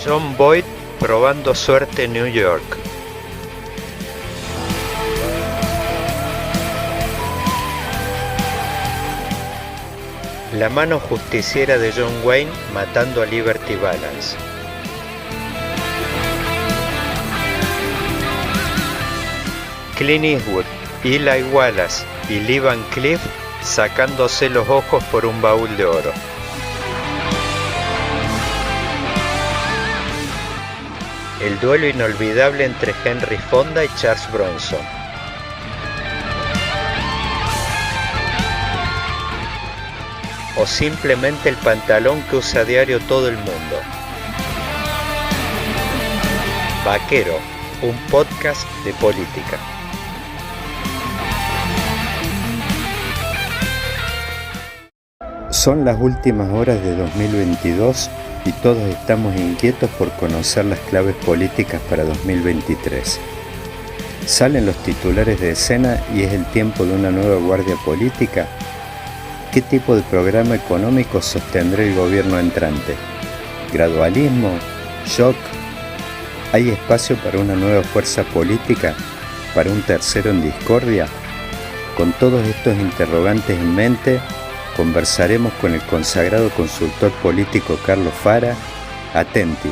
John Boyd probando suerte en New York. La mano justiciera de John Wayne matando a Liberty Balance. Clint Eastwood, Eli Wallace y Lee Van Cleef sacándose los ojos por un baúl de oro. El duelo inolvidable entre Henry Fonda y Charles Bronson. O simplemente el pantalón que usa a diario todo el mundo. Vaquero, un podcast de política. Son las últimas horas de 2022 y todos estamos inquietos por conocer las claves políticas para 2023. Salen los titulares de escena y es el tiempo de una nueva guardia política. ¿Qué tipo de programa económico sostendrá el gobierno entrante? ¿Gradualismo? ¿Shock? ¿Hay espacio para una nueva fuerza política? ¿Para un tercero en discordia? Con todos estos interrogantes en mente, conversaremos con el consagrado consultor político Carlos Fara. Atenti,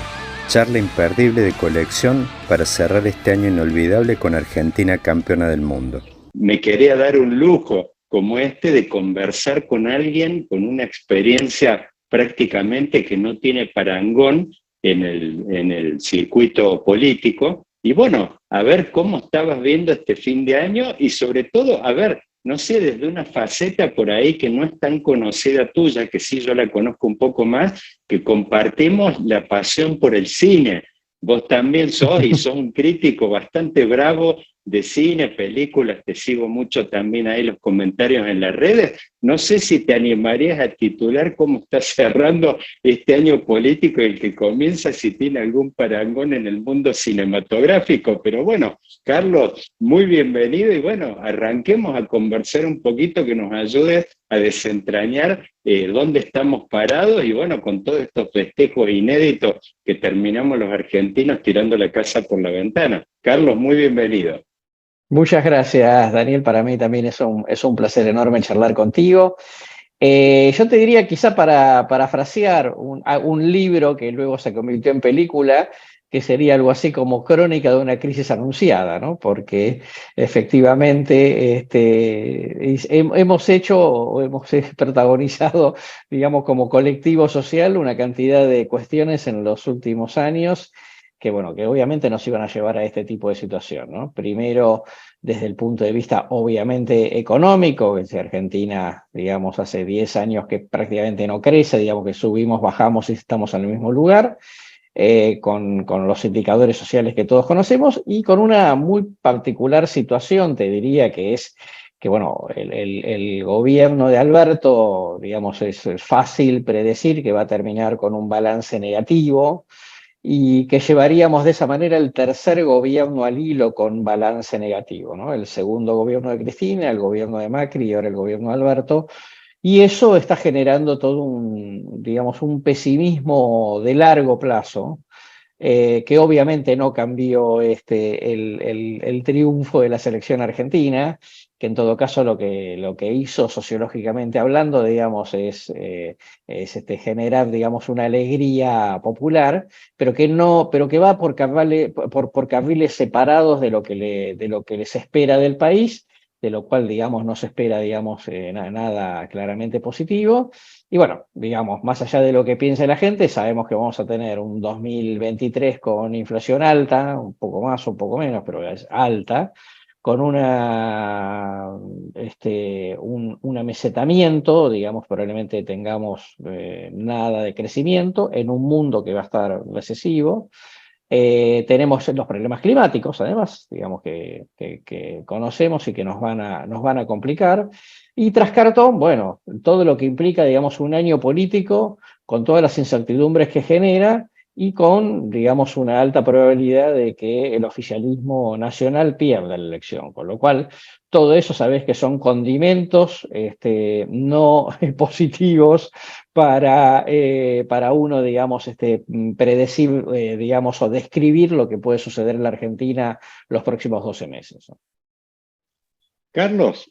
charla imperdible de colección para cerrar este año inolvidable con Argentina campeona del mundo. Me quería dar un lujo como este de conversar con alguien con una experiencia prácticamente que no tiene parangón en el circuito político. Y bueno, a ver cómo estabas viendo este fin de año y sobre todo, a ver, no sé, desde una faceta por ahí que no es tan conocida tuya, que sí yo la conozco un poco más, que compartimos la pasión por el cine. Vos también sos y sos un crítico bastante bravo de cine, películas, te sigo mucho también ahí los comentarios en las redes. No sé si te animarías a titular cómo está cerrando este año político y el que comienza, si tiene algún parangón en el mundo cinematográfico. Pero bueno, Carlos, muy bienvenido y bueno, arranquemos a conversar un poquito, que nos ayude a desentrañar dónde estamos parados y bueno, con todos estos festejos inéditos que terminamos los argentinos tirando la casa por la ventana. Carlos, muy bienvenido. Muchas gracias, Daniel. Para mí también es un placer enorme charlar contigo. Yo te diría, quizá para parafrasear un libro que luego se convirtió en película, que sería algo así como Crónica de una crisis anunciada, ¿no? Porque efectivamente hemos hecho o hemos protagonizado, digamos, como colectivo social una cantidad de cuestiones en los últimos años que, bueno, que obviamente nos iban a llevar a este tipo de situación, ¿no? Primero, desde el punto de vista obviamente económico, que si Argentina, digamos, hace 10 años que prácticamente no crece, digamos que subimos, bajamos y estamos en el mismo lugar, con los indicadores sociales que todos conocemos y con una muy particular situación, te diría, que es que, bueno, el gobierno de Alberto, digamos, es fácil predecir que va a terminar con un balance negativo, y que llevaríamos de esa manera el tercer gobierno al hilo con balance negativo, ¿no? El segundo gobierno de Cristina, el gobierno de Macri y ahora el gobierno de Alberto, y eso está generando todo un pesimismo de largo plazo, que obviamente no cambió el triunfo de la selección argentina, que en todo caso lo que hizo sociológicamente hablando, digamos, es generar, digamos, una alegría popular, pero que va por carriles separados de lo que les espera del país, de lo cual, digamos, no se espera, digamos, nada claramente positivo. Y bueno, digamos, más allá de lo que piense la gente, sabemos que vamos a tener un 2023 con inflación alta, un poco más o un poco menos, pero es alta, con un amesetamiento, digamos, probablemente tengamos nada de crecimiento en un mundo que va a estar recesivo. Tenemos los problemas climáticos, además, digamos, que conocemos y que nos van a complicar. Y tras cartón, bueno, todo lo que implica, digamos, un año político con todas las incertidumbres que genera y con, digamos, una alta probabilidad de que el oficialismo nacional pierda la elección, con lo cual todo eso sabés que son condimentos no positivos para uno, digamos, predecir, digamos, o describir lo que puede suceder en la Argentina los próximos 12 meses, ¿no? Carlos,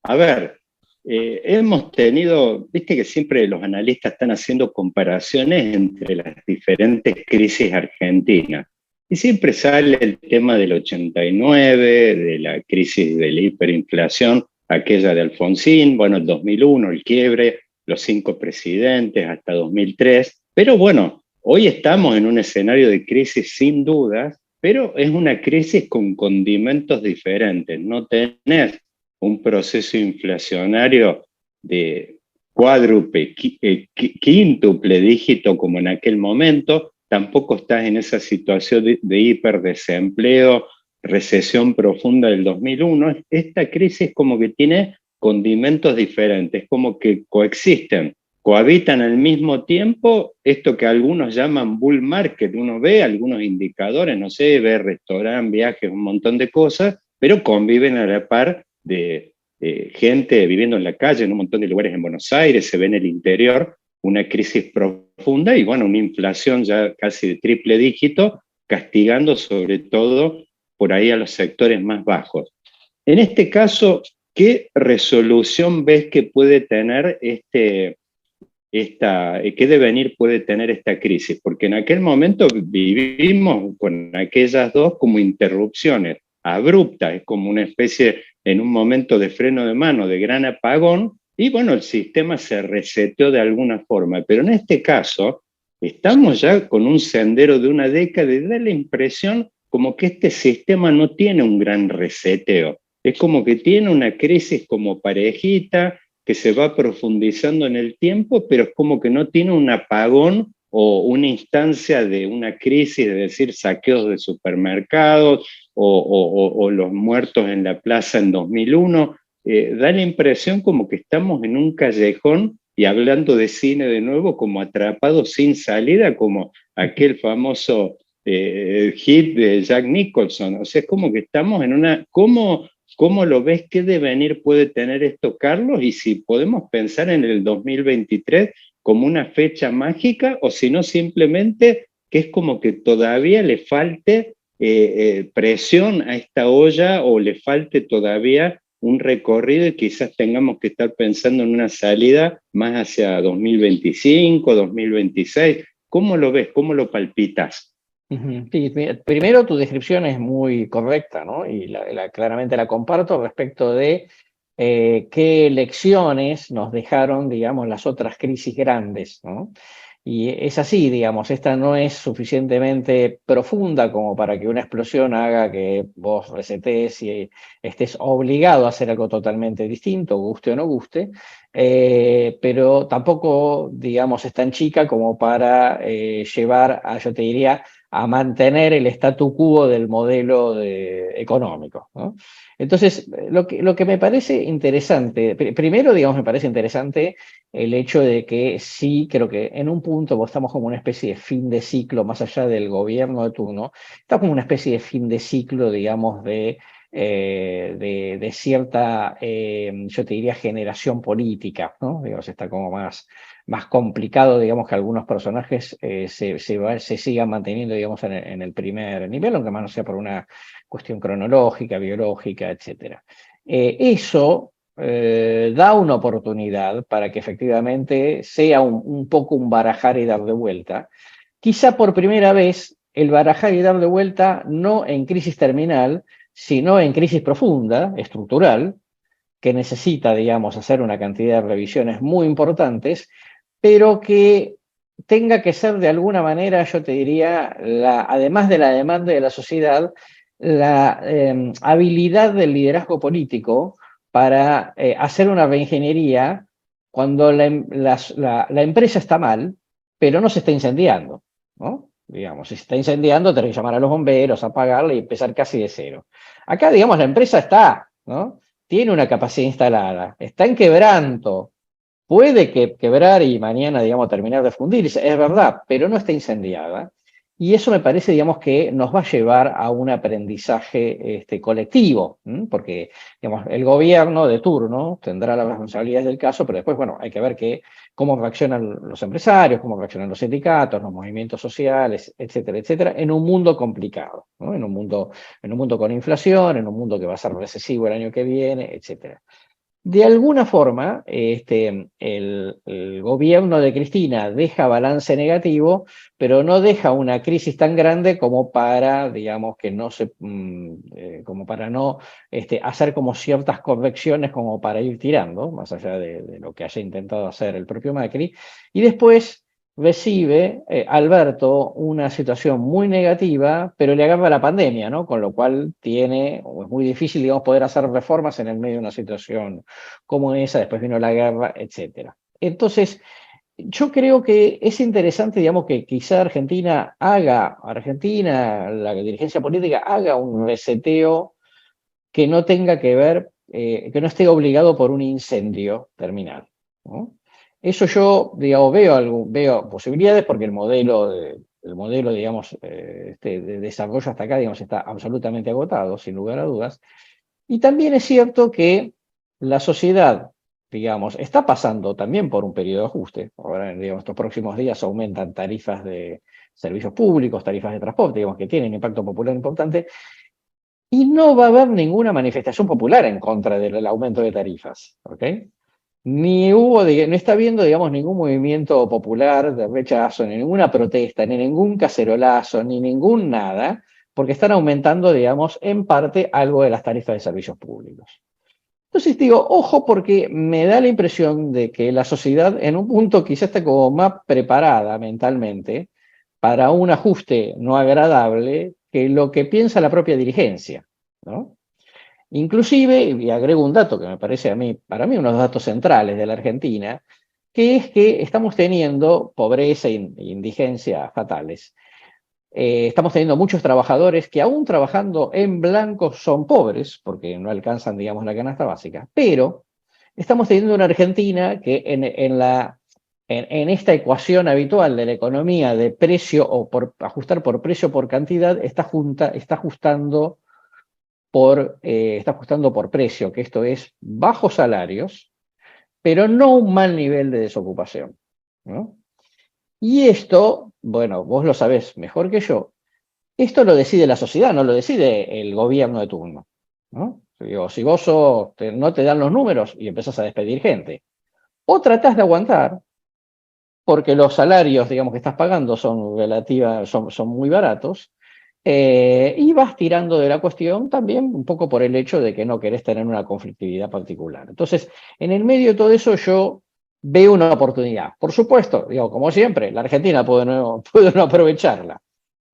a ver, hemos tenido, viste que siempre los analistas están haciendo comparaciones entre las diferentes crisis argentinas. Y siempre sale el tema del 89, de la crisis de la hiperinflación, aquella de Alfonsín, bueno, el 2001, el quiebre, los 5 presidentes hasta 2003. Pero bueno, hoy estamos en un escenario de crisis sin dudas, pero es una crisis con condimentos diferentes. No tenés un proceso inflacionario de cuádruple, quíntuple dígito como en aquel momento, tampoco estás en esa situación de hiperdesempleo, recesión profunda del 2001. Esta crisis como que tiene condimentos diferentes, como que coexisten, cohabitan al mismo tiempo esto que algunos llaman bull market. Uno ve algunos indicadores, no sé, ve restaurante, viajes, un montón de cosas, pero conviven a la par de gente viviendo en la calle, en un montón de lugares en Buenos Aires, se ve en el interior una crisis profunda y bueno, una inflación ya casi de triple dígito, castigando sobre todo por ahí a los sectores más bajos. En este caso, ¿qué resolución ves que puede tener qué devenir puede tener esta crisis? Porque en aquel momento vivimos con aquellas dos como interrupciones abruptas, es como una especie, en un momento de freno de mano, de gran apagón, y bueno, el sistema se reseteó de alguna forma. Pero en este caso, estamos ya con un sendero de una década y da la impresión como que este sistema no tiene un gran reseteo. Es como que tiene una crisis como parejita, que se va profundizando en el tiempo, pero es como que no tiene un apagón o una instancia de una crisis, de decir saqueos de supermercados o los muertos en la plaza en 2001. Da la impresión como que estamos en un callejón y hablando de cine de nuevo, como atrapados sin salida, como aquel famoso hit de Jack Nicholson. O sea, es como que estamos en una... ¿Cómo lo ves? ¿Qué devenir puede tener esto, Carlos? Y si podemos pensar en el 2023 como una fecha mágica o si no simplemente que es como que todavía le falte presión a esta olla o le falte todavía un recorrido y quizás tengamos que estar pensando en una salida más hacia 2025, 2026. ¿Cómo lo ves? ¿Cómo lo palpitas? Sí, primero tu descripción es muy correcta, ¿no? Y claramente la comparto respecto de qué lecciones nos dejaron, digamos, las otras crisis grandes, ¿no? Y es así, digamos, esta no es suficientemente profunda como para que una explosión haga que vos resetees y estés obligado a hacer algo totalmente distinto, guste o no guste, pero tampoco, digamos, es tan chica como para llevar a, yo te diría, a mantener el statu quo del modelo económico, ¿no? Entonces, lo que me parece interesante, primero, digamos, me parece interesante el hecho de que sí, creo que en un punto estamos como una especie de fin de ciclo, más allá del gobierno de turno, está como una especie de fin de ciclo, digamos, de cierta, yo te diría, generación política, ¿no? Digamos, está como más complicado, digamos, que algunos personajes se sigan manteniendo, digamos, en el primer nivel, aunque más no sea por una cuestión cronológica, biológica, etc. Eso da una oportunidad para que efectivamente sea un poco un barajar y dar de vuelta. Quizá por primera vez el barajar y dar de vuelta no en crisis terminal, sino en crisis profunda, estructural, que necesita, digamos, hacer una cantidad de revisiones muy importantes, pero que tenga que ser de alguna manera, yo te diría, además de la demanda de la sociedad, la habilidad del liderazgo político para hacer una reingeniería cuando la empresa está mal, pero no se está incendiando, ¿no? Digamos, si se está incendiando, tenés que llamar a los bomberos, apagarla y empezar casi de cero. Acá, digamos, la empresa está, ¿no? Tiene una capacidad instalada, está en quebranto, puede quebrar y mañana, digamos, terminar de fundirse, es verdad, pero no está incendiada. Y eso me parece, digamos, que nos va a llevar a un aprendizaje colectivo, porque, digamos, el gobierno de turno tendrá las responsabilidades del caso, pero después, bueno, hay que ver cómo reaccionan los empresarios, cómo reaccionan los sindicatos, los movimientos sociales, etcétera, etcétera, en un mundo complicado, ¿no? En un mundo con inflación, en un mundo que va a ser recesivo el año que viene, etcétera. De alguna forma, el gobierno de Cristina deja balance negativo, pero no deja una crisis tan grande como para, digamos, que no se, como para no hacer como ciertas correcciones como para ir tirando, más allá de lo que haya intentado hacer el propio Macri. Y después recibe Alberto una situación muy negativa, pero le agarra la pandemia, ¿no? Con lo cual o es muy difícil, digamos, poder hacer reformas en el medio de una situación como esa, después vino la guerra, etcétera. Entonces, yo creo que es interesante, digamos, que quizá Argentina, la dirigencia política, haga un reseteo que no tenga que ver, que no esté obligado por un incendio terminal, ¿no? Eso yo, digamos, veo posibilidades porque el modelo, digamos, de desarrollo hasta acá, digamos, está absolutamente agotado, sin lugar a dudas. Y también es cierto que la sociedad, digamos, está pasando también por un periodo de ajuste. Ahora, digamos, estos próximos días aumentan tarifas de servicios públicos, tarifas de transporte, digamos, que tienen impacto popular importante, y no va a haber ninguna manifestación popular en contra del aumento de tarifas, ¿ok? No está habiendo, digamos, ningún movimiento popular de rechazo, ni ninguna protesta, ni ningún cacerolazo, ni ningún nada, porque están aumentando, digamos, en parte algo de las tarifas de servicios públicos. Entonces digo, ojo, porque me da la impresión de que la sociedad en un punto quizá está como más preparada mentalmente para un ajuste no agradable que lo que piensa la propia dirigencia, ¿no? Inclusive, y agrego un dato que me parece para mí uno de los datos centrales de la Argentina, que es que estamos teniendo pobreza e indigencia fatales. Estamos teniendo muchos trabajadores que aún trabajando en blanco son pobres, porque no alcanzan, digamos, la canasta básica, pero estamos teniendo una Argentina que en esta ecuación habitual de la economía de precio o por ajustar por precio por cantidad, está ajustando por precio, que esto es bajos salarios, pero no un mal nivel de desocupación, ¿no? Y esto, bueno, vos lo sabés mejor que yo, esto lo decide la sociedad, no lo decide el gobierno de turno, ¿no? Digo, si vos no te dan los números y empezás a despedir gente, o tratás de aguantar, porque los salarios, digamos, que estás pagando son muy baratos, y vas tirando de la cuestión también un poco por el hecho de que no querés tener una conflictividad particular. Entonces, en el medio de todo eso yo veo una oportunidad. Por supuesto, digo, como siempre, la Argentina puede no aprovecharla,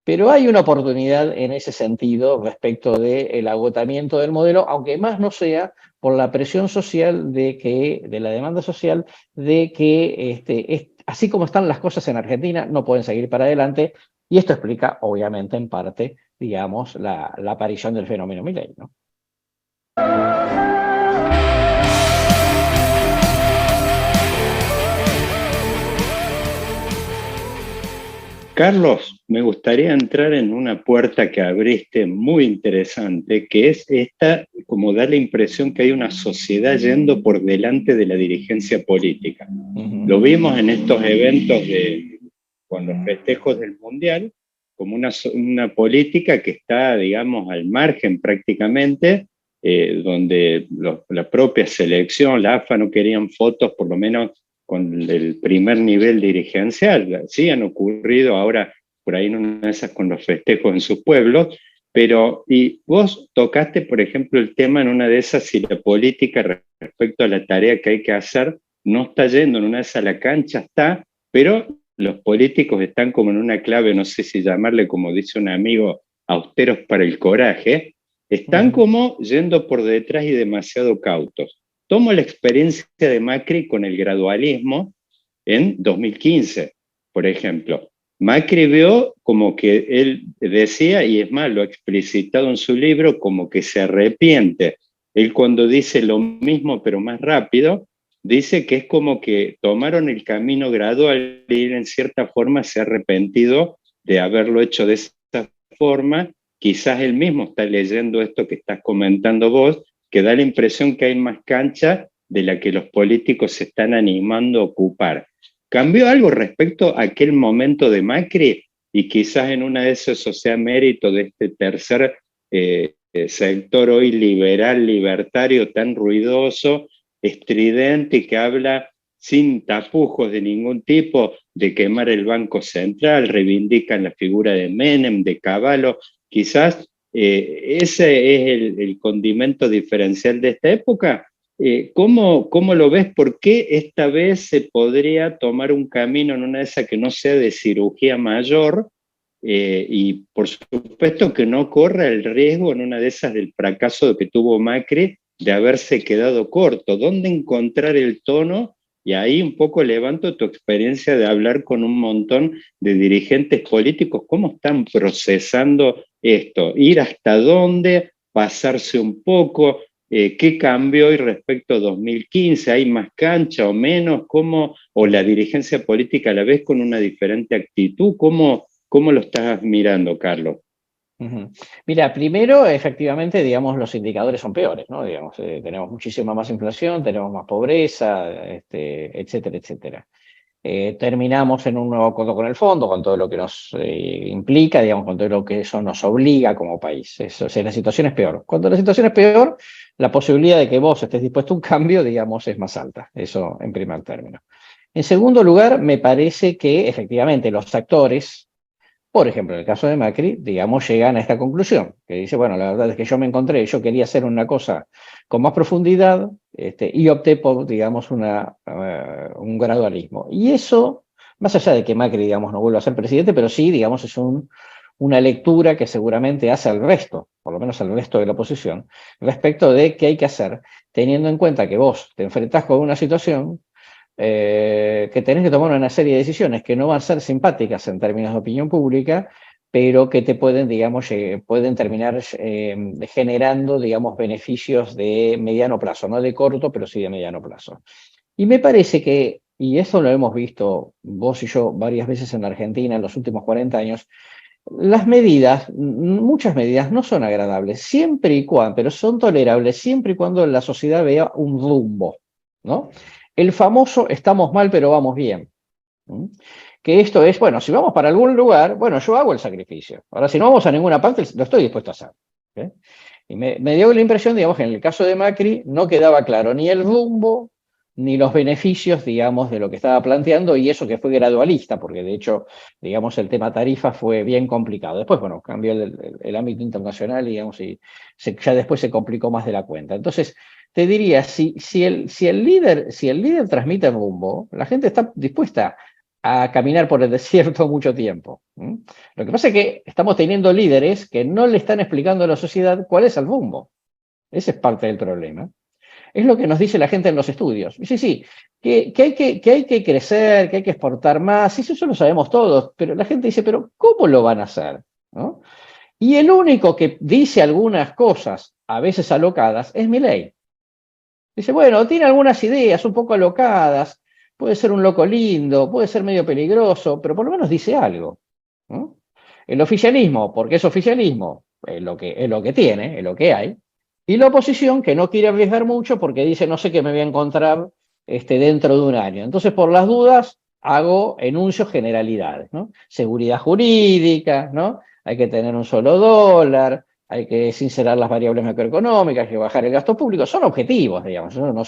pero hay una oportunidad en ese sentido respecto del agotamiento del modelo, aunque más no sea por la presión social de la demanda social, de que así como están las cosas en Argentina, no pueden seguir para adelante, y esto explica, obviamente, en parte, digamos, la aparición del fenómeno Milei, ¿no? Carlos, me gustaría entrar en una puerta que abriste muy interesante, que es esta, como da la impresión que hay una sociedad yendo por delante de la dirigencia política. Lo vimos en estos eventos con los festejos del Mundial, como una política que está, digamos, al margen prácticamente, donde la propia selección, la AFA no querían fotos, por lo menos con el primer nivel dirigencial. Sí han ocurrido ahora por ahí en una de esas con los festejos en sus pueblos, y vos tocaste, por ejemplo, el tema en una de esas, si la política respecto a la tarea que hay que hacer no está yendo, en una de esas la cancha está, pero los políticos están como en una clave, no sé si llamarle, como dice un amigo, austeros para el coraje, están como yendo por detrás y demasiado cautos. Tomo la experiencia de Macri con el gradualismo en 2015, por ejemplo. Macri vio como que él decía, y es más, lo ha explicitado en su libro, como que se arrepiente. Él cuando dice lo mismo pero más rápido, dice que es como que tomaron el camino gradual y en cierta forma se ha arrepentido de haberlo hecho de esa forma. Quizás él mismo está leyendo esto que estás comentando vos, que da la impresión que hay más cancha de la que los políticos se están animando a ocupar. ¿Cambió algo respecto a aquel momento de Macri? Y quizás en una de esas eso sea mérito de este tercer sector hoy liberal, libertario, tan ruidoso, estridente y que habla sin tapujos de ningún tipo de quemar el Banco Central, reivindican la figura de Menem, de Cavallo. Quizás ese es el condimento diferencial de esta época. ¿Cómo lo ves? ¿Por qué esta vez se podría tomar un camino en una de esas que no sea de cirugía mayor? Y por supuesto que no corra el riesgo en una de esas del fracaso que tuvo Macri de haberse quedado corto. ¿Dónde encontrar el tono? Y ahí un poco levanto tu experiencia de hablar con un montón de dirigentes políticos. ¿Cómo están procesando esto? ¿Ir hasta dónde? ¿Pasarse un poco? ¿Qué cambió hoy respecto a 2015? ¿Hay más cancha o menos? ¿Cómo, o la dirigencia política a la vez con una diferente actitud? ¿Cómo lo estás mirando, Carlos? Mira, primero, efectivamente, digamos, los indicadores son peores, ¿no? Digamos, tenemos muchísima más inflación, tenemos más pobreza, etcétera, etcétera. Terminamos en un nuevo acuerdo con el fondo, con todo lo que nos implica, digamos, con todo lo que eso nos obliga como país. Eso, o sea, la situación es peor. Cuando la situación es peor, la posibilidad de que vos estés dispuesto a un cambio, digamos, es más alta. Eso en primer término. En segundo lugar, me parece que efectivamente los actores, por ejemplo, en el caso de Macri, digamos, llegan a esta conclusión, que dice, bueno, la verdad es que yo quería hacer una cosa con más profundidad, y opté por, digamos, un gradualismo. Y eso, más allá de que Macri, digamos, no vuelva a ser presidente, pero sí, digamos, es una lectura que seguramente hace al resto, por lo menos al resto de la oposición, respecto de qué hay que hacer, teniendo en cuenta que vos te enfrentás con una situación que tenés que tomar una serie de decisiones que no van a ser simpáticas en términos de opinión pública, pero que te pueden, digamos, pueden terminar generando, digamos, beneficios de mediano plazo, no de corto, pero sí de mediano plazo. Y me parece que, y eso lo hemos visto vos y yo varias veces en Argentina en los últimos 40 años, las medidas, muchas medidas no son agradables, siempre y cuando, pero son tolerables siempre y cuando la sociedad vea un rumbo, ¿no? El famoso estamos mal pero vamos bien. ¿Mm? Que esto es, bueno, si vamos para algún lugar, bueno, yo hago el sacrificio. Ahora, si no vamos a ninguna parte, lo estoy dispuesto a hacer. ¿Okay? Y me dio la impresión, digamos, que en el caso de Macri no quedaba claro ni el rumbo, ni los beneficios, digamos, de lo que estaba planteando, y eso que fue gradualista, porque de hecho, digamos, el tema tarifa fue bien complicado. Después, bueno, cambió el ámbito internacional, digamos, y ya después se complicó más de la cuenta. Entonces, te diría, si el líder transmite el rumbo, la gente está dispuesta a caminar por el desierto mucho tiempo. ¿Mm? Lo que pasa es que estamos teniendo líderes que no le están explicando a la sociedad cuál es el rumbo. Ese es parte del problema. Es lo que nos dice la gente en los estudios. Sí, sí, que hay que crecer, que hay que exportar más, eso lo sabemos todos, pero la gente dice, pero ¿cómo lo van a hacer? ¿No? Y el único que dice algunas cosas, a veces alocadas, es Milei. Dice, bueno, tiene algunas ideas un poco alocadas, puede ser un loco lindo, puede ser medio peligroso, pero por lo menos dice algo. ¿No? El oficialismo, porque es oficialismo, es lo que tiene, es lo que hay. Y la oposición, que no quiere arriesgar mucho porque dice, no sé qué me voy a encontrar dentro de un año. Entonces, por las dudas, hago enuncios generalidades, ¿no? Seguridad jurídica, ¿no? Hay que tener un solo dólar, hay que sincerar las variables macroeconómicas, hay que bajar el gasto público. Son objetivos, digamos, no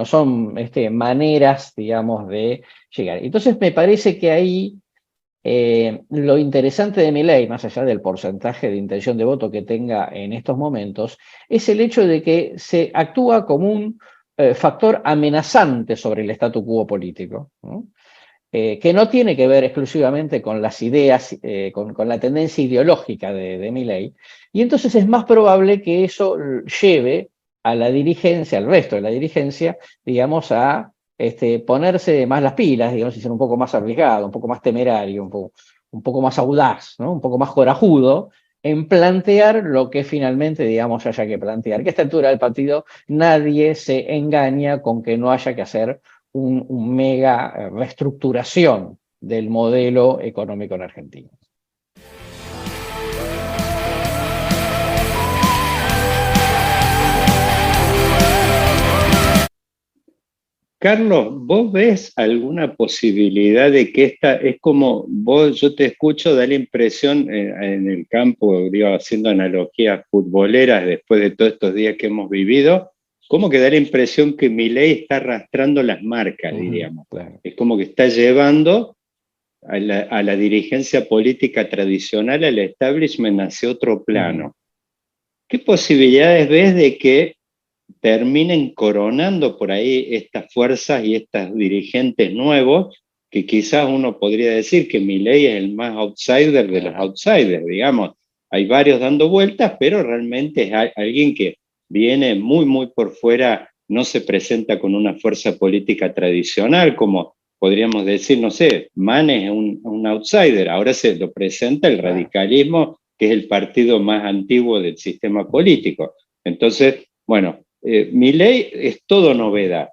son maneras, digamos, de llegar. Entonces, me parece que ahí lo interesante de Milei, más allá del porcentaje de intención de voto que tenga en estos momentos, es el hecho de que se actúa como un factor amenazante sobre el statu quo político, ¿no? Que no tiene que ver exclusivamente con las ideas, con la tendencia ideológica de Milei, y entonces es más probable que eso lleve a la dirigencia, al resto de la dirigencia, digamos, a ponerse más las pilas, digamos, y ser un poco más arriesgado, un poco más temerario, un poco más audaz, ¿no? Un poco más corajudo, en plantear lo que finalmente, digamos, haya que plantear. Que a esta altura del partido nadie se engaña con que no haya que hacer un mega reestructuración del modelo económico en Argentina. Carlos, ¿vos ves alguna posibilidad de que esta, es como vos, yo te escucho, da la impresión en el campo, digo, haciendo analogías futboleras después de todos estos días que hemos vivido, como que da la impresión que Milei está arrastrando las marcas, diríamos. Claro. Es como que está llevando a la dirigencia política tradicional, al establishment, hacia otro plano. ¿Qué posibilidades ves de que terminen coronando por ahí estas fuerzas y estos dirigentes nuevos, que quizás uno podría decir que Milei es el más outsider de los outsiders, digamos? Hay varios dando vueltas, pero realmente es alguien que viene muy, muy por fuera, no se presenta con una fuerza política tradicional, como podríamos decir, no sé, Manes es un outsider, ahora se lo presenta el radicalismo, que es el partido más antiguo del sistema político. Entonces, bueno, Milei es todo novedad.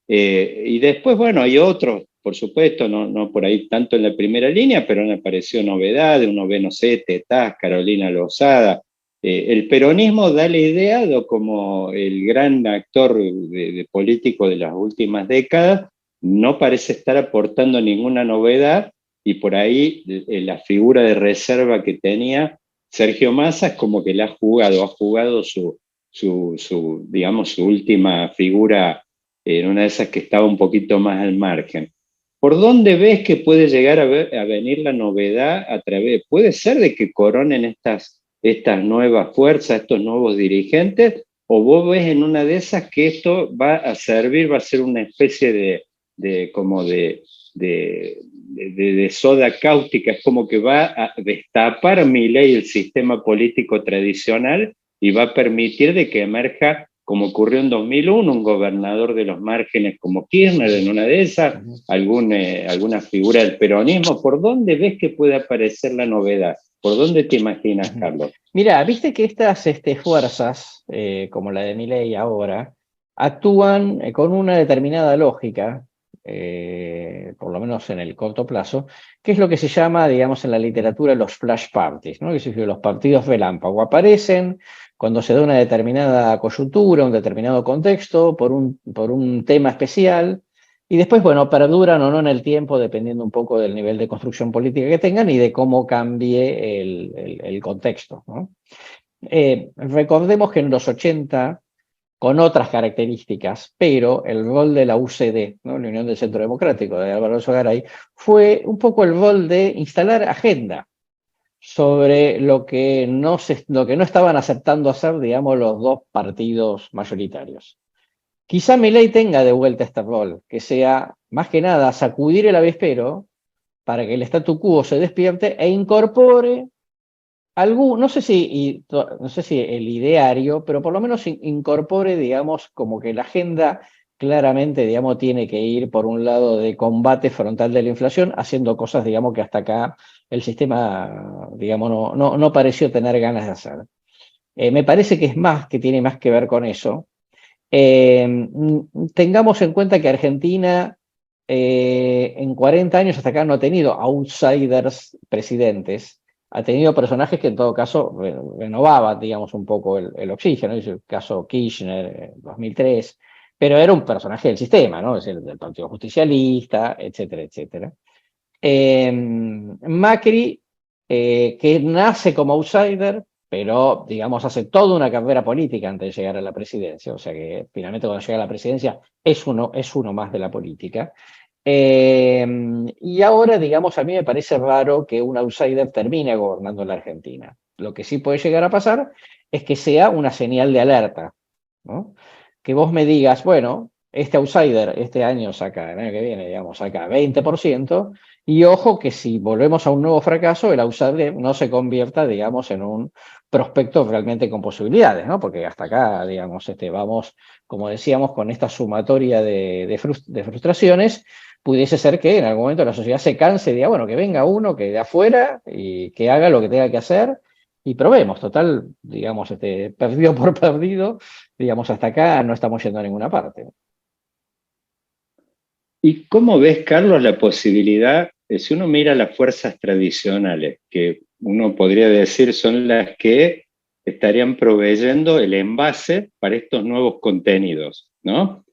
Y después, bueno, hay otros, por supuesto, no por ahí tanto en la primera línea, pero han aparecido novedades, uno ve, no sé, Tetaz, Carolina Lozada. El peronismo da la idea de como el gran actor de político de las últimas décadas, no parece estar aportando ninguna novedad, y por ahí la figura de reserva que tenía Sergio Massa es como que la ha jugado digamos, su última figura en una de esas que estaba un poquito más al margen. ¿Por dónde ves que puede llegar a venir la novedad a través? ¿Puede ser de que coronen estas nuevas fuerzas, estos nuevos dirigentes? ¿O vos ves en una de esas que esto va a servir, va a ser una especie de soda cáustica? Es como que va a destapar Milei el sistema político tradicional y va a permitir de que emerja, como ocurrió en 2001, un gobernador de los márgenes como Kirchner en una de esas, alguna figura del peronismo. ¿Por dónde ves que puede aparecer la novedad? ¿Por dónde te imaginas, Carlos? Mira, viste que estas fuerzas, como la de Milei ahora, actúan con una determinada lógica, por lo menos en el corto plazo, que es lo que se llama, digamos, en la literatura los flash parties, ¿no? Que significa los partidos relámpago. Aparecen cuando se da una determinada coyuntura, un determinado contexto, por un tema especial, y después, bueno, perduran o no en el tiempo, dependiendo un poco del nivel de construcción política que tengan y de cómo cambie el contexto, ¿no? Recordemos que en los 80, con otras características, pero el rol de la UCD, ¿no? La Unión del Centro Democrático de Álvaro Sogaray, fue un poco el rol de instalar agenda sobre lo que no estaban aceptando hacer, digamos, los dos partidos mayoritarios. Quizá Milei tenga de vuelta este rol, que sea, más que nada, sacudir el avispero para que el statu quo se despierte e incorpore no sé si el ideario, pero por lo menos incorpore, digamos, como que la agenda claramente, digamos, tiene que ir por un lado de combate frontal de la inflación, haciendo cosas, digamos, que hasta acá el sistema, digamos, no pareció tener ganas de hacer. Me parece que tiene más que ver con eso. Tengamos en cuenta que Argentina en 40 años hasta acá no ha tenido outsiders presidentes, ha tenido personajes que en todo caso renovaban, digamos, un poco el oxígeno. Es el caso Kirchner, 2003, pero era un personaje del sistema, ¿no? Es el del Partido Justicialista, etcétera, etcétera. Macri, que nace como outsider, pero, digamos, hace toda una carrera política antes de llegar a la presidencia, o sea que finalmente cuando llega a la presidencia es uno más de la política. Y ahora, digamos, a mí me parece raro que un outsider termine gobernando la Argentina. Lo que sí puede llegar a pasar es que sea una señal de alerta, ¿no? Que vos me digas, bueno, este outsider este año saca, el año que viene, digamos, saca 20%, y ojo que si volvemos a un nuevo fracaso, el outsider no se convierta, digamos, en un prospecto realmente con posibilidades, ¿no? Porque hasta acá, digamos, vamos, como decíamos, con esta sumatoria de frustraciones. Pudiese ser que en algún momento la sociedad se canse y diga, bueno, que venga uno que de afuera y que haga lo que tenga que hacer y probemos, total, digamos, perdido por perdido, digamos, hasta acá no estamos yendo a ninguna parte. ¿Y cómo ves, Carlos, la posibilidad, si uno mira las fuerzas tradicionales, que uno podría decir son las que estarían proveyendo el envase para estos nuevos contenidos, ¿no?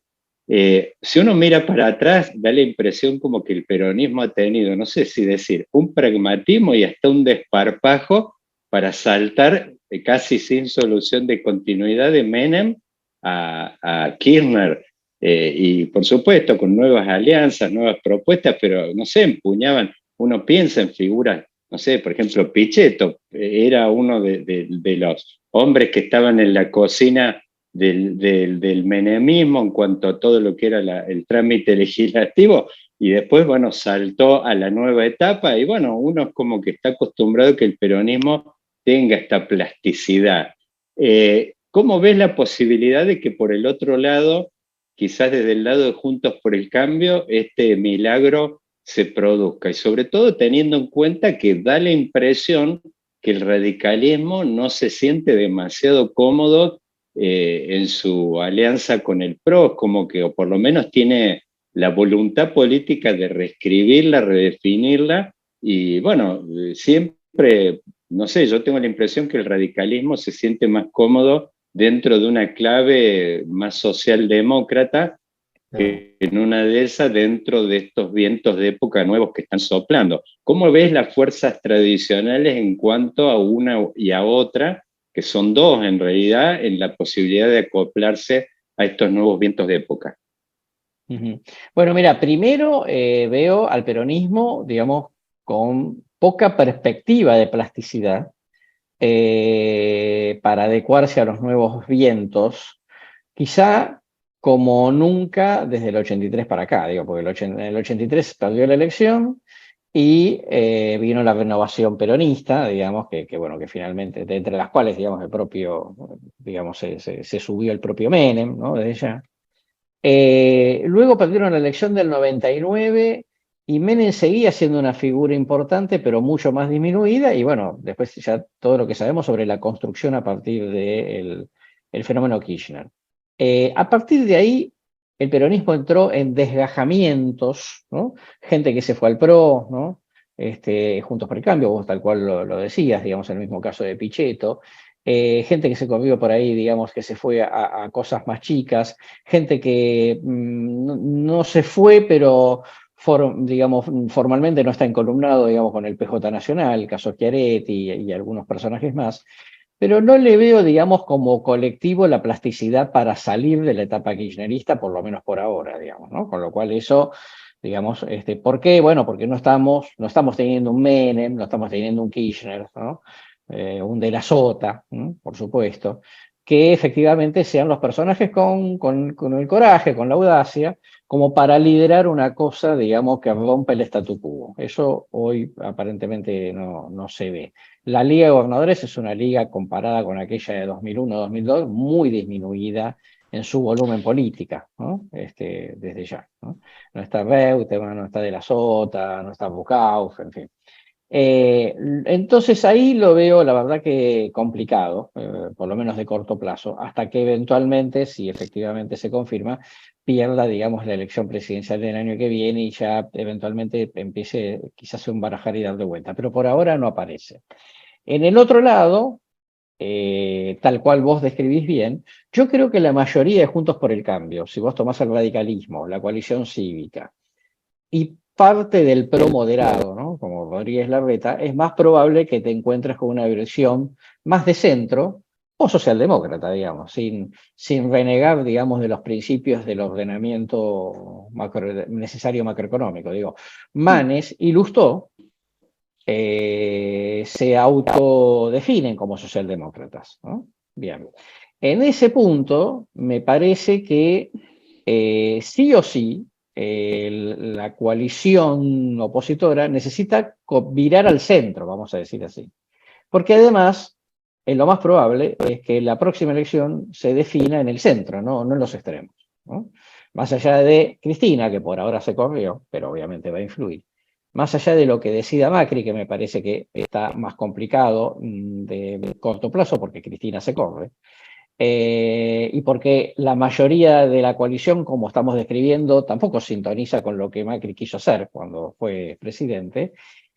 Si uno mira para atrás, da la impresión como que el peronismo ha tenido, no sé si decir, un pragmatismo y hasta un desparpajo para saltar casi sin solución de continuidad de Menem a Kirchner. Y por supuesto, con nuevas alianzas, nuevas propuestas, pero no sé, empuñaban, uno piensa en figuras, no sé, por ejemplo, Pichetto era uno de los hombres que estaban en la cocina del menemismo en cuanto a todo lo que era el trámite legislativo, y después, bueno, saltó a la nueva etapa, y bueno, uno es como que está acostumbrado a que el peronismo tenga esta plasticidad. ¿Cómo ves la posibilidad de que por el otro lado, quizás desde el lado de Juntos por el Cambio, este milagro se produzca? Y sobre todo teniendo en cuenta que da la impresión que el radicalismo no se siente demasiado cómodo en su alianza con el PRO, como que, o por lo menos tiene la voluntad política de reescribirla, redefinirla, y bueno, siempre, no sé, yo tengo la impresión que el radicalismo se siente más cómodo dentro de una clave más socialdemócrata, que en una de esas dentro de estos vientos de época nuevos que están soplando. ¿Cómo ves las fuerzas tradicionales en cuanto a una y a otra, que son dos en realidad, en la posibilidad de acoplarse a estos nuevos vientos de época? Bueno, mira, primero veo al peronismo, digamos, con poca perspectiva de plasticidad para adecuarse a los nuevos vientos, quizá como nunca desde el 83 para acá, digo, porque en el 83 perdió la elección y vino la renovación peronista, digamos, bueno, que finalmente, de entre las cuales, digamos, el propio, digamos, se subió el propio Menem, ¿no? Desde ya. Luego perdieron la elección del 99 y Menem seguía siendo una figura importante, pero mucho más disminuida, y bueno, después ya todo lo que sabemos sobre la construcción a partir del el fenómeno Kirchner. A partir de ahí, el peronismo entró en desgajamientos, ¿no? Gente que se fue al PRO, ¿no? Juntos por el Cambio, vos tal cual lo decías, digamos, en el mismo caso de Pichetto. Gente que se convivió por ahí, digamos, que se fue a cosas más chicas, gente que no se fue, pero digamos, formalmente no está encolumnado, digamos, con el PJ Nacional, el caso Schiaretti y algunos personajes más, pero no le veo, digamos, como colectivo la plasticidad para salir de la etapa kirchnerista, por lo menos por ahora, digamos, ¿no? Con lo cual eso, digamos, ¿por qué? Bueno, porque no estamos teniendo un Menem, no estamos teniendo un Kirchner, ¿no? Un de la Sota, ¿no? Por supuesto, que efectivamente sean los personajes con el coraje, con la audacia, como para liderar una cosa, digamos, que rompe el statu quo. Eso hoy aparentemente no se ve. La Liga de Gobernadores es una liga comparada con aquella de 2001-2002, muy disminuida en su volumen política, ¿no? Desde ya, ¿no? No está Reutemann, no está de la Sota, no está Bucauf, en fin. Entonces ahí lo veo, la verdad que complicado, por lo menos de corto plazo, hasta que eventualmente, si efectivamente se confirma, pierda, digamos, la elección presidencial del año que viene y ya eventualmente empiece quizás a un barajar y dar de vuelta, pero por ahora no aparece. En el otro lado, tal cual vos describís bien, yo creo que la mayoría de Juntos por el Cambio, si vos tomás el radicalismo, la coalición cívica, y parte del PRO moderado, ¿no? Como Rodríguez Larreta, es más probable que te encuentres con una versión más de centro o socialdemócrata, digamos, sin renegar, digamos, de los principios del ordenamiento necesario macroeconómico. Digo, Manes y Lustó se autodefinen como socialdemócratas, ¿no? Bien. En ese punto, me parece que sí o sí, la coalición opositora necesita virar al centro, vamos a decir así. Porque además, lo más probable es que la próxima elección se defina en el centro, no en los extremos, ¿no? Más allá de Cristina, que por ahora se corrió, pero obviamente va a influir. más allá de lo que decida Macri, que me parece que está más complicado de corto plazo, porque Cristina se corre, y porque la mayoría de la coalición, como estamos describiendo, tampoco sintoniza con lo que Macri quiso hacer cuando fue presidente.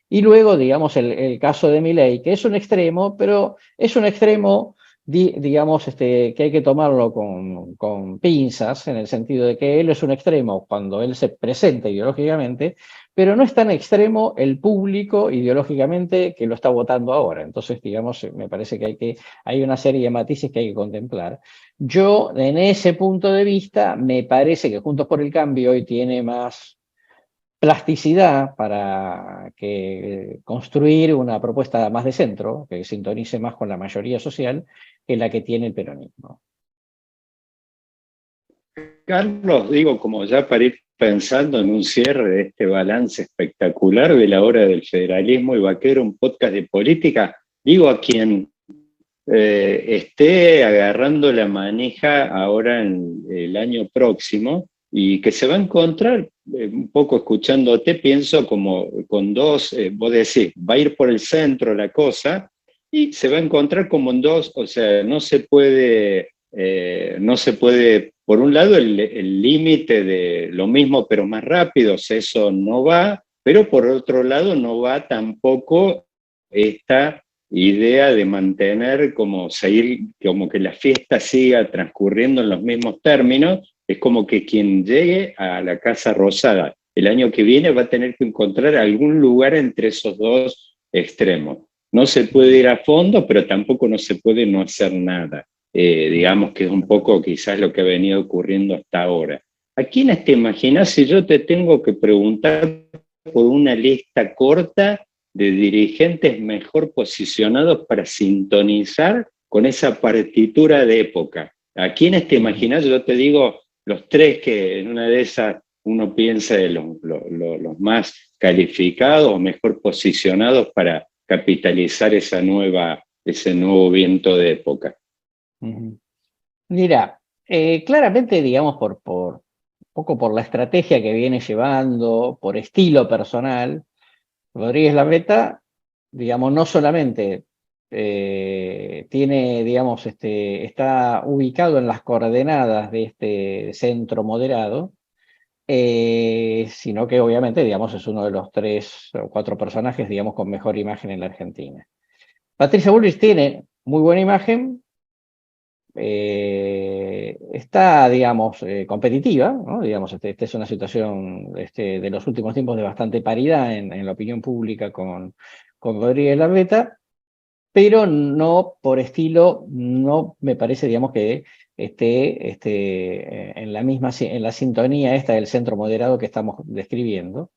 Y luego, digamos, el caso de Milei, que es un extremo, pero es un extremo, digamos, que hay que tomarlo con pinzas, en el sentido de que él es un extremo cuando él se presenta ideológicamente, pero no es tan extremo el público ideológicamente que lo está votando ahora. Entonces, digamos, me parece que hay una serie de matices que hay que contemplar. Yo, en ese punto de vista, me parece que Juntos por el Cambio hoy tiene más plasticidad para construir una propuesta más de centro, que sintonice más con la mayoría social, que la que tiene el peronismo. Carlos, digo, como ya para ir pensando en un cierre de este balance espectacular de la hora del federalismo y Vaquero, un podcast de política, digo a quien esté agarrando la manija ahora en el año próximo y que se va a encontrar, un poco escuchándote, pienso como con dos, vos decís, va a ir por el centro la cosa y se va a encontrar como en dos, o sea, no se puede, por un lado el límite de lo mismo pero más rápido, o sea, eso no va, pero por otro lado no va tampoco esta idea de mantener como seguir, como que la fiesta siga transcurriendo en los mismos términos. Es como que quien llegue a la Casa Rosada el año que viene va a tener que encontrar algún lugar entre esos dos extremos. No se puede ir a fondo, pero tampoco no se puede no hacer nada. Digamos que es un poco quizás lo que ha venido ocurriendo hasta ahora. ¿A quiénes te imaginas si yo te tengo que preguntar por una lista corta de dirigentes mejor posicionados para sintonizar con esa partitura de época? ¿A quiénes te imaginas? Yo te digo los tres que en una de esas uno piensa de los más calificados o mejor posicionados para capitalizar ese nuevo viento de época. Mira, claramente, digamos, un poco por la estrategia que viene llevando, por estilo personal, Rodríguez Larreta, digamos, no solamente tiene, digamos, está ubicado en las coordenadas de este centro moderado, sino que obviamente, digamos, es uno de los 3 o 4 personajes, digamos, con mejor imagen en la Argentina. Patricia Bullrich tiene muy buena imagen, está, digamos, competitiva, ¿no? Digamos, esta es una situación de los últimos tiempos de bastante paridad en la opinión pública con Rodríguez Larreta, pero no por estilo, no me parece, digamos, que esté en la sintonía esta del centro moderado que estamos describiendo.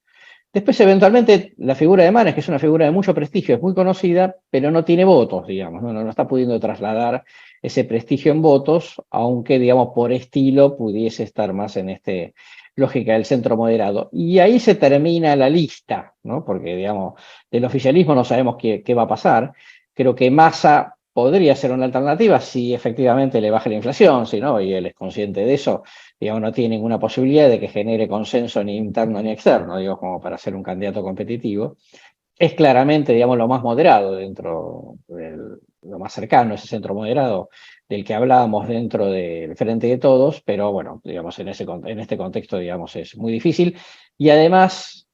Después, eventualmente, la figura de Manes, que es una figura de mucho prestigio, es muy conocida, pero no tiene votos, digamos, no está pudiendo trasladar ese prestigio en votos, aunque, digamos, por estilo pudiese estar más en lógica del centro moderado. Y ahí se termina la lista, ¿no? Porque, digamos, del oficialismo no sabemos qué va a pasar. Creo que Massa podría ser una alternativa si efectivamente le baja la inflación, si no, y él es consciente de eso, digamos, no tiene ninguna posibilidad de que genere consenso ni interno ni externo, digo, como para ser un candidato competitivo. Es claramente, digamos, lo más moderado dentro lo más cercano, ese centro moderado del que hablábamos dentro del Frente de Todos, pero bueno, digamos, en este contexto, digamos, es muy difícil. Y además,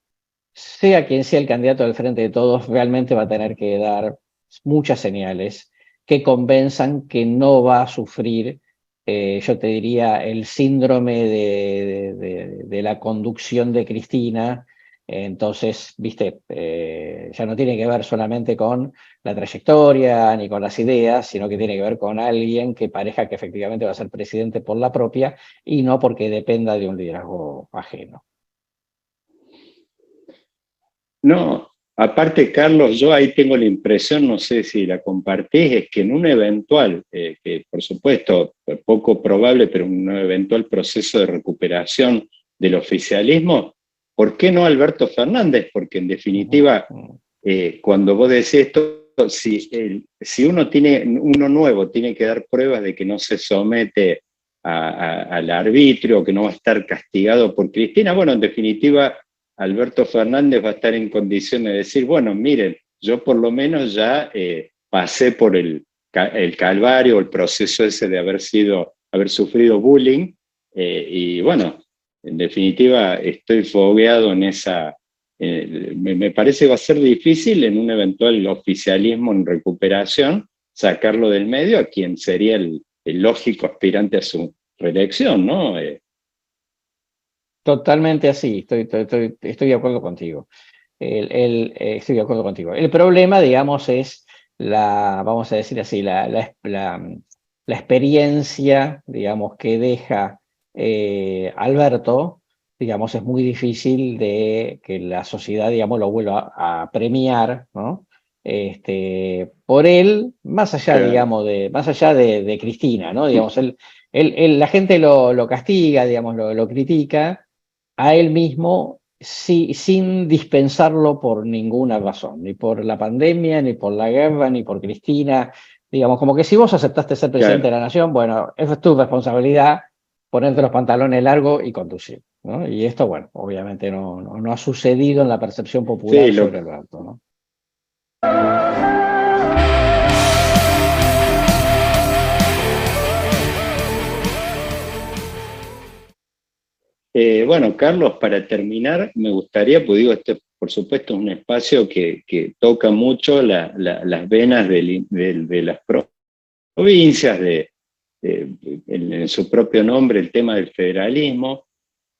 sea quien sea el candidato del Frente de Todos, realmente va a tener que dar muchas señales que convenzan que no va a sufrir, yo te diría, el síndrome de la conducción de Cristina. Entonces, viste, ya no tiene que ver solamente con la trayectoria ni con las ideas, sino que tiene que ver con alguien que parezca que efectivamente va a ser presidente por la propia y no porque dependa de un liderazgo ajeno. No, aparte, Carlos, yo ahí tengo la impresión, no sé si la compartís, es que en un eventual, que por supuesto poco probable, pero un eventual proceso de recuperación del oficialismo, ¿por qué no Alberto Fernández? Porque en definitiva, cuando vos decís esto, si uno nuevo tiene que dar pruebas de que no se somete al arbitrio, que no va a estar castigado por Cristina, bueno, en definitiva Alberto Fernández va a estar en condiciones de decir, bueno, miren, yo por lo menos ya pasé por el calvario, el proceso ese de haber sufrido bullying, y bueno, en definitiva estoy fogueado en esa. Me parece que va a ser difícil en un eventual oficialismo en recuperación sacarlo del medio a quien sería el lógico aspirante a su reelección, ¿no? Totalmente así, estoy de acuerdo contigo. Estoy de acuerdo contigo. El problema, digamos, es vamos a decir así, la experiencia, digamos, que deja Alberto, digamos, es muy difícil de que la sociedad, digamos, lo vuelva a premiar, ¿no? Por él, más allá, digamos, más allá de Cristina, ¿no? Digamos, la gente lo castiga, digamos, lo critica a él mismo sin dispensarlo por ninguna razón, ni por la pandemia, ni por la guerra, ni por Cristina. Digamos, como que si vos aceptaste ser presidente de la nación, bueno, eso es tu responsabilidad, ponerte los pantalones largos y conducir, ¿no? Y esto, bueno, obviamente no ha sucedido en la percepción popular sobre Alberto, ¿no? Bueno, Carlos, para terminar, me gustaría, pues digo, este por supuesto es un espacio que toca mucho las venas de las provincias, en su propio nombre, el tema del federalismo.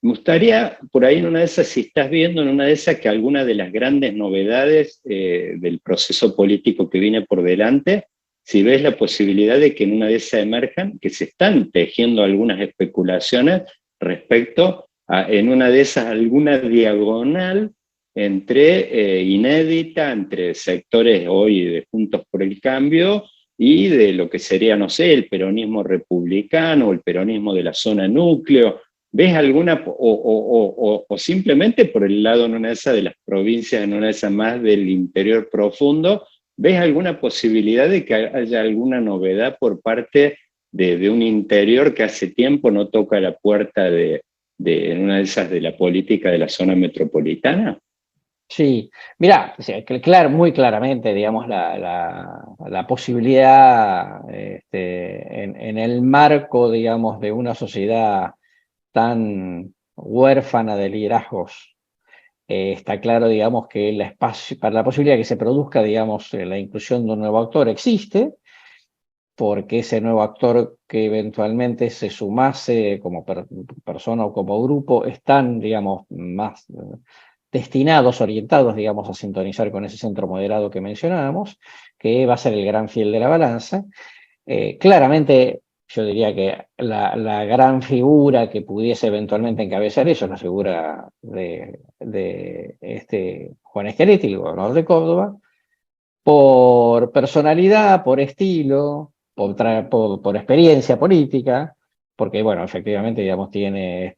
Me gustaría, por ahí en una de esas, si estás viendo en una de esas, que alguna de las grandes novedades del proceso político que viene por delante, si ves la posibilidad de que en una de esas emerjan, que se están tejiendo algunas especulaciones respecto a, en una de esas, alguna diagonal inédita entre sectores hoy de Juntos por el Cambio y de lo que sería, no sé, el peronismo republicano, o el peronismo de la zona núcleo. ¿Ves alguna, o simplemente por el lado en una de esas de las provincias, en una de esas más del interior profundo, ves alguna posibilidad de que haya alguna novedad por parte de un interior que hace tiempo no toca la puerta en una de esas de la política de la zona metropolitana? Sí, mira, claro, muy claramente, digamos, la posibilidad en el marco, digamos, de una sociedad tan huérfana de liderazgos, está claro, digamos, que el espacio, para la posibilidad de que se produzca, digamos, la inclusión de un nuevo actor existe, porque ese nuevo actor que eventualmente se sumase como persona o como grupo están, digamos, más destinados, orientados, digamos, a sintonizar con ese centro moderado que mencionábamos, que va a ser el gran fiel de la balanza. Claramente, yo diría que la gran figura que pudiese eventualmente encabezar eso es la figura de Juan Schiaretti, el gobernador de Córdoba, por personalidad, por estilo, por experiencia política, porque, bueno, efectivamente, digamos, tiene,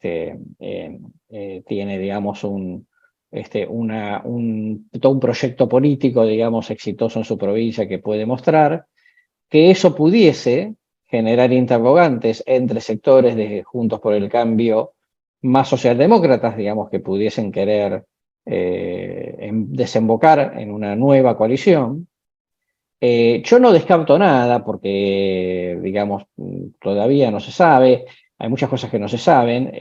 digamos, todo un proyecto político, digamos, exitoso en su provincia que puede mostrar que eso pudiese generar interrogantes entre sectores de Juntos por el Cambio más socialdemócratas, digamos, que pudiesen querer desembocar en una nueva coalición. Yo no descarto nada porque, digamos, todavía no se sabe, hay muchas cosas que no se saben,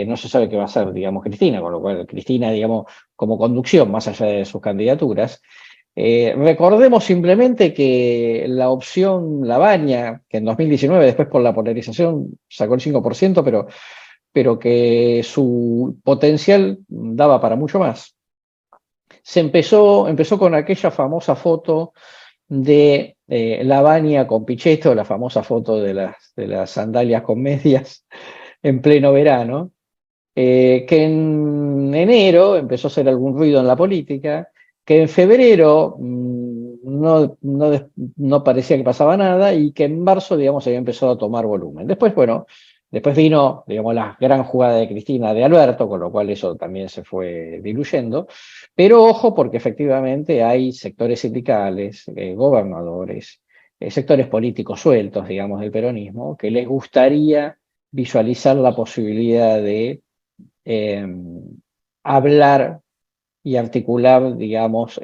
no se sabe qué va a hacer, digamos, Cristina, con lo cual Cristina, digamos, como conducción, más allá de sus candidaturas. Recordemos simplemente que la opción Lavagna, que en 2019, después por la polarización, sacó el 5%, pero que su potencial daba para mucho más. Empezó con aquella famosa foto de Lavagna con Pichetto, la famosa foto de las sandalias con medias en pleno verano, que en enero empezó a hacer algún ruido en la política, que en febrero no parecía que pasaba nada y que en marzo, digamos, había empezado a tomar volumen. Después, bueno, después vino, digamos, la gran jugada de Cristina de Alberto, con lo cual eso también se fue diluyendo. Pero ojo, porque efectivamente hay sectores sindicales, gobernadores, sectores políticos sueltos, digamos, del peronismo, que les gustaría visualizar la posibilidad de hablar y articular, digamos,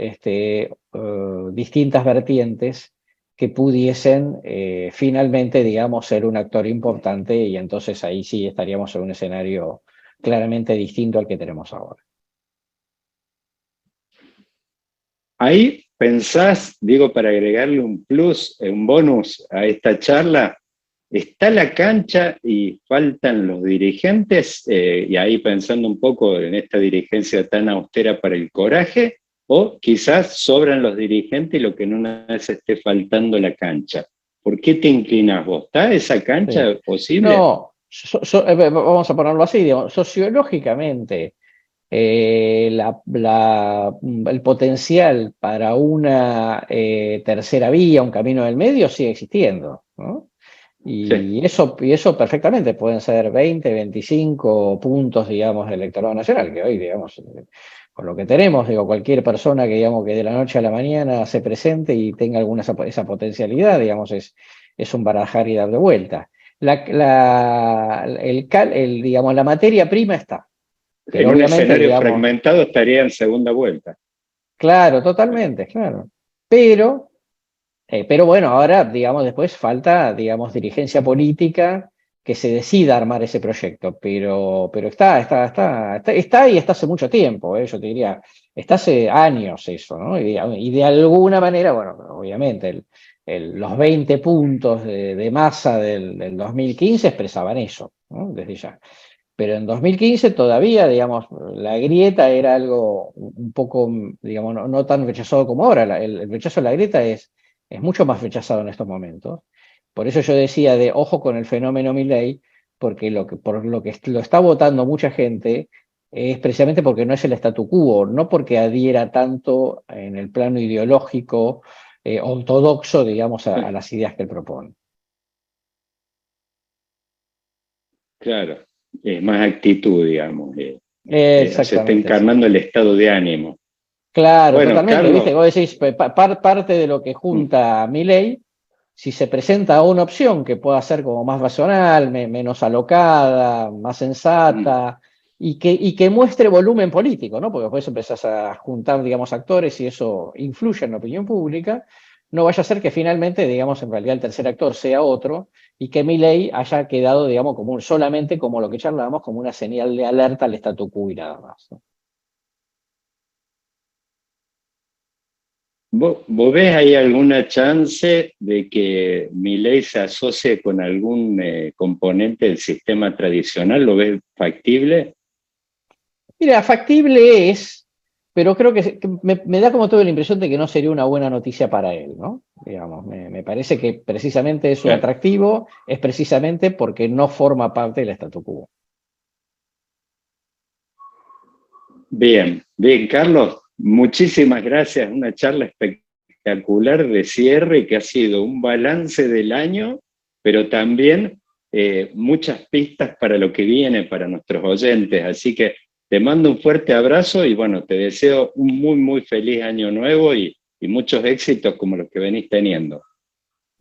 distintas vertientes que pudiesen finalmente, digamos, ser un actor importante, y entonces ahí sí estaríamos en un escenario claramente distinto al que tenemos ahora. Ahí pensás, digo, para agregarle un plus, un bonus a esta charla, está la cancha y faltan los dirigentes, y ahí pensando un poco en esta dirigencia tan austera para el coraje, o quizás sobran los dirigentes y lo que en una vez esté faltando la cancha. ¿Por qué te inclinas vos? ¿Está esa cancha posible? No, vamos a ponerlo así, digamos, sociológicamente, el potencial para una tercera vía, un camino del medio, sigue existiendo, ¿no? Y eso perfectamente pueden ser 20, 25 puntos, digamos, del electorado nacional, que hoy, digamos, con lo que tenemos, digo, cualquier persona que, digamos, que de la noche a la mañana se presente y tenga esa potencialidad, digamos, es un barajar y dar de vuelta. Digamos, la materia prima está. Pero en un escenario, digamos, fragmentado estaría en segunda vuelta. Claro, totalmente, claro. Pero bueno, ahora, digamos, después falta, digamos, dirigencia política que se decida armar ese proyecto, pero está y está hace mucho tiempo, yo te diría, está hace años eso, ¿no? Y de alguna manera, bueno, obviamente, los 20 puntos de masa del 2015 expresaban eso, ¿no? Desde ya. Pero en 2015 todavía, digamos, la grieta era algo un poco, digamos, no tan rechazado como ahora. El rechazo a la grieta es mucho más rechazado en estos momentos. Por eso yo decía de ojo con el fenómeno Milei, porque por lo que lo está votando mucha gente es precisamente porque no es el statu quo, no porque adhiera tanto en el plano ideológico ortodoxo, digamos, a las ideas que él propone. Claro, más actitud, digamos. Se está Exactamente. encarnando el estado de ánimo. Claro, bueno, totalmente. Carlos, ¿Viste? Vos decís, parte de lo que junta a Milei, si se presenta una opción que pueda ser como más racional, menos alocada, más sensata, y que muestre volumen político, ¿no? Porque después empezás a juntar, digamos, actores y eso influye en la opinión pública. No vaya a ser que finalmente, digamos, en realidad el tercer actor sea otro y que Milei haya quedado, digamos, solamente como lo que charlábamos, como una señal de alerta al statu quo y nada más, ¿no? ¿Vos ves ahí alguna chance de que Milei se asocie con algún componente del sistema tradicional? ¿Lo ves factible? Mira, factible es, pero creo que me da como toda la impresión de que no sería una buena noticia para él, ¿no? Digamos, me parece que precisamente su atractivo es precisamente porque no forma parte del statu quo. Bien, Carlos. Muchísimas gracias, una charla espectacular de cierre y que ha sido un balance del año, pero también muchas pistas para lo que viene para nuestros oyentes. Así que te mando un fuerte abrazo y bueno, te deseo un muy, muy feliz año nuevo y muchos éxitos como los que venís teniendo.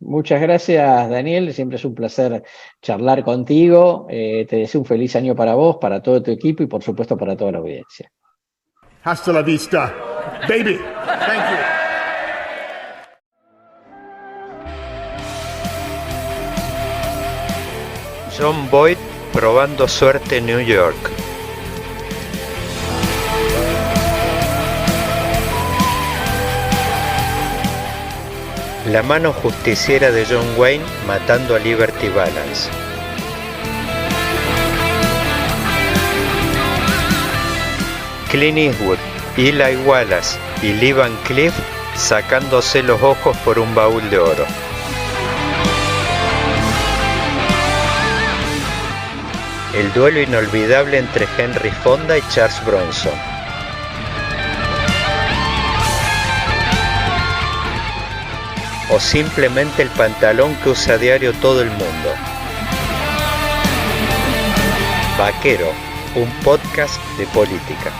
Muchas gracias, Daniel. Siempre es un placer charlar contigo. Te deseo un feliz año para vos, para todo tu equipo y por supuesto para toda la audiencia. Hasta la vista, baby. Thank you. John Boyd probando suerte en New York. La mano justiciera de John Wayne matando a Liberty Balance. Clint Eastwood, Eli Wallace y Lee Van Cleef sacándose los ojos por un baúl de oro. El duelo inolvidable entre Henry Fonda y Charles Bronson. O simplemente el pantalón que usa a diario todo el mundo. Vaquero, un podcast de política.